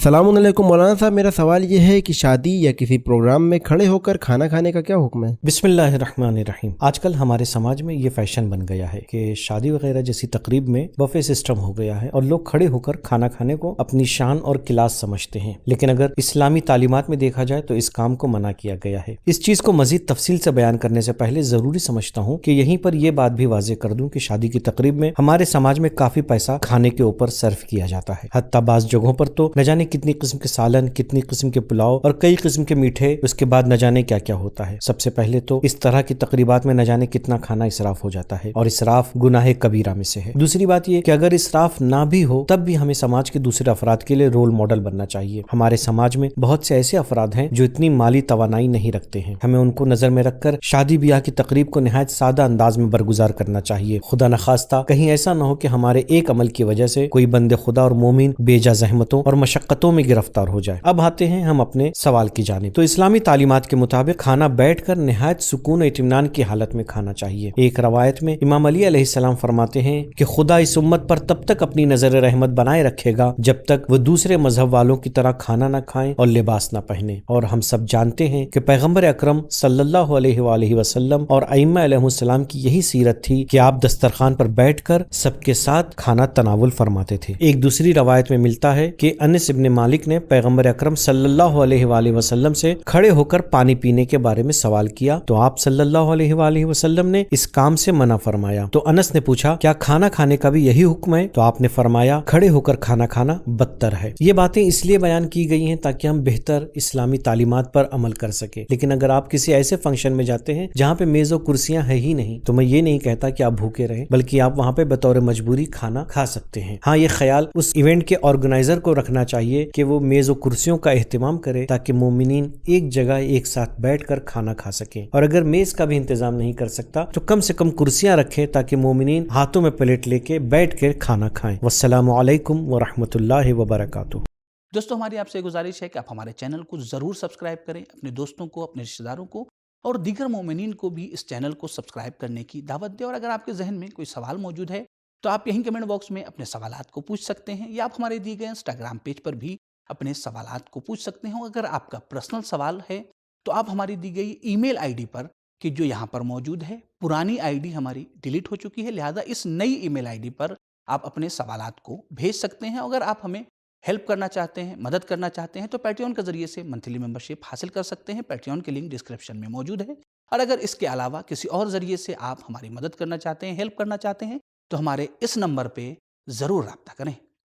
السلام علیکم مولانا صاحب، میرا سوال یہ ہے کہ شادی یا کسی پروگرام میں کھڑے ہو کر کھانا کھانے کا کیا حکم ہے؟ بسم اللہ الرحمن الرحیم۔ آج کل ہمارے سماج میں یہ فیشن بن گیا ہے کہ شادی وغیرہ جیسی تقریب میں بفے سسٹم ہو گیا ہے اور لوگ کھڑے ہو کر کھانا کھانے کو اپنی شان اور کلاس سمجھتے ہیں، لیکن اگر اسلامی تعلیمات میں دیکھا جائے تو اس کام کو منع کیا گیا ہے۔ اس چیز کو مزید تفصیل سے بیان کرنے سے پہلے ضروری سمجھتا ہوں کہ یہیں پر یہ بات بھی واضح کر دوں کہ شادی کی تقریب میں ہمارے سماج میں کافی پیسہ کھانے کے اوپر صرف کیا جاتا ہے، حتیٰ بعض جگہوں پر تو نہ جانے کتنی قسم کے سالن، کتنی قسم کے پلاؤ اور کئی قسم کے میٹھے، اس کے بعد نہ جانے کیا کیا ہوتا ہے۔ سب سے پہلے تو اس طرح کی تقریبات میں نہ جانے کتنا کھانا اسراف ہو جاتا ہے، اور اسراف گناہ کبیرہ میں سے ہے۔ دوسری بات یہ کہ اگر اسراف نہ بھی ہو تب بھی ہمیں سماج کے دوسرے افراد کے لیے رول ماڈل بننا چاہیے۔ ہمارے سماج میں بہت سے ایسے افراد ہیں جو اتنی مالی توانائی نہیں رکھتے ہیں، ہمیں ان کو نظر میں رکھ کر شادی بیاہ کی تقریب کو نہایت سادہ انداز میں برگزار کرنا چاہیے۔ خدا نخواستہ کہیں ایسا نہ ہو کہ ہمارے ایک عمل کی وجہ سے کوئی بند خدا اور مومن بے جا زحمتوں اور مشقتوں میں گرفتار ہو جائے۔ اب آتے ہیں ہم اپنے سوال کی جانب۔ تو اسلامی تعلیمات کے مطابق کھانا بیٹھ کر نہایت سکون و اطمینان کی حالت میں کھانا چاہیے۔ ایک روایت میں امام علی علیہ السلام فرماتے ہیں کہ خدا اس امت پر تب تک اپنی نظر رحمت بنائے رکھے گا جب تک وہ دوسرے مذہب والوں کی طرح کھانا نہ کھائیں اور لباس نہ پہنیں۔ اور ہم سب جانتے ہیں کہ پیغمبر اکرم صلی اللہ علیہ وآلہ وسلم اور ائمہ علیہ السلام کی یہی سیرت تھی کہ آپ دسترخوان پر بیٹھ کر سب کے ساتھ کھانا تناول فرماتے تھے۔ ایک دوسری روایت میں ملتا ہے کہ انس ابن مالک نے پیغمبر اکرم صلی اللہ علیہ وآلہ وسلم سے کھڑے ہو کر پانی پینے کے بارے میں سوال کیا تو آپ صلی اللہ علیہ وآلہ وسلم نے اس کام سے منع فرمایا۔ تو انس نے پوچھا کیا کھانا کھانے کا بھی یہی حکم ہے؟ تو آپ نے فرمایا کھڑے ہو کر کھانا کھانا بدتر ہے۔ یہ باتیں اس لیے بیان کی گئی ہیں تاکہ ہم بہتر اسلامی تعلیمات پر عمل کر سکیں، لیکن اگر آپ کسی ایسے فنکشن میں جاتے ہیں جہاں پہ میز و کرسیاں ہیں ہی نہیں تو میں یہ نہیں کہتا کہ آپ بھوکے رہیں، بلکہ آپ وہاں پہ بطور مجبوری کھانا کھا سکتے ہیں۔ ہاں، یہ خیال اس ایونٹ کے آرگنائزر کو رکھنا چاہیے کہ وہ میز و کرسیوں کا اہتمام کرے تاکہ مومنین ایک جگہ ایک ساتھ بیٹھ کر کھانا کھا سکیں، اور اگر میز کا بھی انتظام نہیں کر سکتا تو کم سے کم کرسیاں رکھیں تاکہ مومنین ہاتھوں میں پلیٹ لے کے بیٹھ کر کھانا کھائیں۔ والسلام علیکم ورحمۃ اللہ وبرکاتہ۔ دوستو، ہماری آپ سے گزارش ہے کہ آپ ہمارے چینل کو ضرور سبسکرائب کریں، اپنے دوستوں کو، اپنے رشتہ داروں کو اور دیگر مومنین کو بھی اس چینل کو سبسکرائب کرنے کی دعوت دیں، اور اگر آپ کے ذہن میں کوئی سوال موجود ہے تو آپ یہیں کمنٹ باکس میں اپنے سوالات کو پوچھ سکتے ہیں، یا آپ ہمارے دیے گئے انسٹاگرام پیج پر بھی اپنے سوالات کو پوچھ سکتے ہیں۔ اگر آپ کا پرسنل سوال ہے تو آپ ہماری دی گئی ای میل آئی ڈی پر کہ جو یہاں پر موجود ہے، پرانی آئی ڈی ہماری ڈیلیٹ ہو چکی ہے، لہٰذا اس نئی ای میل آئی ڈی پر آپ اپنے سوالات کو بھیج سکتے ہیں۔ اگر آپ ہمیں ہیلپ کرنا چاہتے ہیں، مدد کرنا چاہتے ہیں تو پیٹریون کے ذریعے سے منتھلی ممبرشپ حاصل کر سکتے ہیں۔ پیٹریون کی لنک ڈسکرپشن میں موجود ہے، اور اگر اس کے علاوہ کسی اور ذریعے سے آپ ہماری مدد کرنا چاہتے ہیں، ہیلپ کرنا چاہتے ہیں تو ہمارے اس نمبر پہ ضرور رابطہ کریں۔